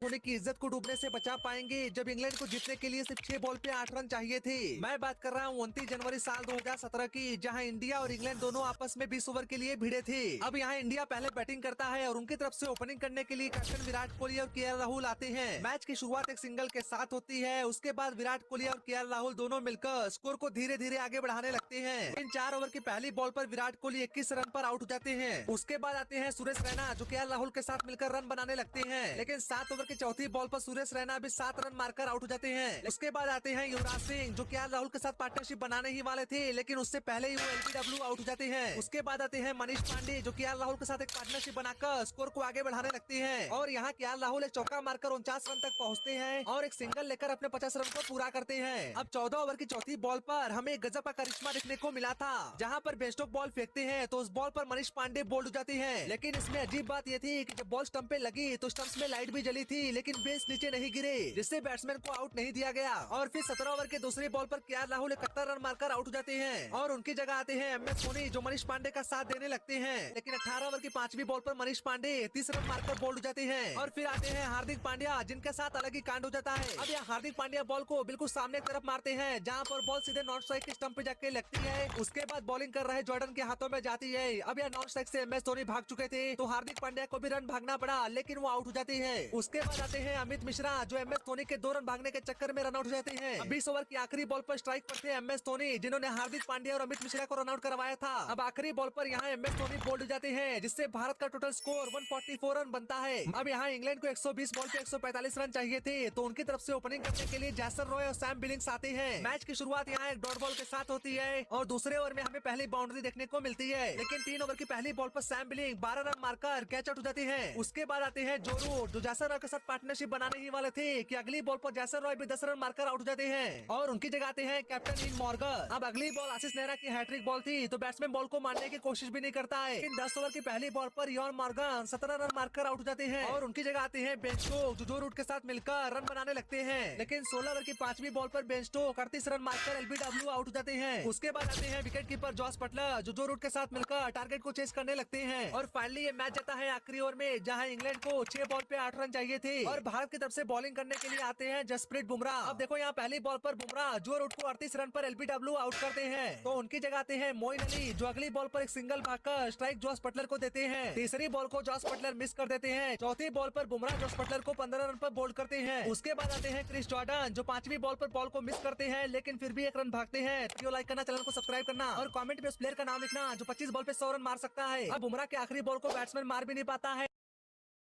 धोनी की इज्जत को डूबने से बचा पाएंगे जब इंग्लैंड को जीतने के लिए सिर्फ 6 बॉल पे 8 रन चाहिए थे। मैं बात कर रहा हूँ 29 जनवरी साल 2017 की, जहां इंडिया और इंग्लैंड दोनों आपस में 20 ओवर के लिए भिड़े थे। अब यहाँ इंडिया पहले बैटिंग करता है और उनकी तरफ से ओपनिंग करने के लिए कैप्टन विराट कोहली और केएल राहुल आते हैं। मैच की शुरुआत एक सिंगल के साथ होती है। उसके बाद विराट कोहली और केएल राहुल दोनों मिलकर स्कोर को धीरे धीरे आगे बढ़ाने लगते हैं। इन 4 ओवर की पहली बॉल पर विराट कोहली 21 रन पर आउट हो जाते हैं। उसके बाद आते हैं सुरेश रैना, जो केएल राहुल के साथ मिलकर रन बनाने लगते हैं, लेकिन 7 ओवर की चौथी बॉल पर सुरेश रैना भी 7 रन मारकर आउट हो जाते हैं। उसके बाद आते हैं युवराज सिंह, जो केएल राहुल के साथ पार्टनरशिप बनाने ही वाले थे, लेकिन उससे पहले ही वो एलबीडब्ल्यू आउट हो जाते हैं। उसके बाद आते हैं मनीष पांडे, जो केएल राहुल के साथ एक पार्टनरशिप बनाकर स्कोर को आगे बढ़ाने लगते हैं और यहाँ केएल राहुल एक चौका मारकर 49 रन तक पहुँचते हैं और एक सिंगल लेकर अपने 50 रन को पूरा करते हैं। अब 14 ओवर की चौथी बॉल पर हमें एक गजब का करिश्मा देखने को मिला था, जहाँ पर बेस्टॉक बॉल फेंकते हैं तो उस बॉल पर मनीष पांडे बोल्ड हो जाते हैं। लेकिन इसमें अजीब बात यह थी कि जब बॉल स्टंप पे लगी तो स्टंप्स में लाइट भी जली थी, लेकिन बेस नीचे नहीं गिरे, जिससे बैट्समैन को आउट नहीं दिया गया। और फिर 17 ओवर के दूसरी बॉल पर केएल राहुल 71 रन मारकर आउट हो जाते हैं और उनकी जगह आते हैं एमएस धोनी, जो मनीष पांडे का साथ देने लगते हैं। लेकिन 18 ओवर की पांचवी बॉल पर मनीष पांडे 30 रन मारकर बोल्ड हो जाते हैं। और फिर आते हैं हार्दिक पांड्या, जिनके साथ अलग ही कांड हो जाता है। अब यह हार्दिक पांड्या बॉल को बिल्कुल सामने की तरफ मारते हैं, जहाँ पर बॉल सीधे नॉन स्ट्राइक के स्टंप पे जाके लगती है। उसके बाद बॉलिंग कर रहे जॉर्डन के हाथों में जाती है। अब यह नॉन स्ट्राइक से एमएस धोनी भाग चुके थे, तो हार्दिक पांड्या को भी रन भागना पड़ा, लेकिन वो आउट हो जाते हैं। उसके बाद आते हैं अमित मिश्रा, जो एमएस धोनी के 2 रन भागने के चक्कर में रन आउट हो जाते हैं। 20 ओवर की आखिरी बॉल पर स्ट्राइक पर थे एमएस धोनी, जिन्होंने हार्दिक पांड्या और अमित मिश्रा को रन आउट करवाया था। अब आखिरी बॉल पर यहाँ एमएस धोनी बोल्ड हो जाते हैं, जिससे भारत का टोटल स्कोर 144 रन बनता है। अब यहाँ इंग्लैंड को 120 बॉल पे 145 रन चाहिए थे, तो उनकी तरफ से ओपनिंग करने के लिए जैसन रॉय और सैम बिलिंग्स आते हैं। मैच की शुरुआत यहाँ एक डॉट बॉल के साथ होती है और दूसरे ओवर में हमें पहली बाउंड्री देखने को मिलती है, लेकिन 3 ओवर की पहली बॉल पर सैम बिलिंग 12 रन मारकर कैच आउट हो जाते हैं। उसके बाद आते हैं जो रूट, जो जैसन रॉय के साथ पार्टनरशिप बनाने ही वाले थे कि अगली बॉल पर जैसन रॉय भी 10 रन मारकर आउट हो जाते हैं और उनकी जगह आते हैं कैप्टन इन मॉर्गन। अब अगली बॉल आशीष नेहरा की हैट्रिक बॉल थी, तो बैट्समैन बॉल को मारने की कोशिश भी नहीं करता है। इन 10 ओवर की पहली बॉल पर यॉन मॉर्गन 17 रन मारकर आउट हो जाते हैं और उनकी जगह आते हैं बेन स्टोक, जो जो रूट के साथ मिलकर रन बनाने लगते हैं। लेकिन 16 ओवर की पांचवी बॉल पर बेन स्टोक 38 रन मारकर एलबीडब्ल्यू आउट हो जाते हैं। उसके बाद आते हैं विकेट कीपर जॉस बटलर, जो जो रूट के साथ मिलकर टारगेट को चेस करने लगते हैं और फाइनली ये मैच जाता है आखिरी ओवर में, जहां इंग्लैंड को 6 बॉल पे 8 रन चाहिए थे और भारत की तरफ से बॉलिंग करने के लिए आते हैं जसप्रीत बुमराह। अब देखो यहाँ पहली बॉल पर बुमराह जो रूट को 38 रन पर एलबीडब्ल्यू आउट करते हैं, तो उनकी जगह आते हैं मोइन अली, जो अगली बॉल पर एक सिंगल भागकर स्ट्राइक जॉस बटलर को देते हैं। तीसरी बॉल को जॉस बटलर मिस कर देते हैं। चौथी बॉल पर बुमराह जॉस बटलर को 15 रन पर बोल्ड करते हैं। उसके बाद आते हैं क्रिस जॉर्डन, जो 5वीं बॉल पर बॉल को मिस करते हैं, लेकिन फिर भी 1 रन भागते हैं। वीडियो लाइक करना, चैनल को सब्सक्राइब करना और कमेंट में उस प्लेयर का नाम लिखना जो 25 बॉल पे 100 रन मार सकता है। अब बुमराह के आखिरी बॉल को बैट्समैन मार भी नहीं पाता है।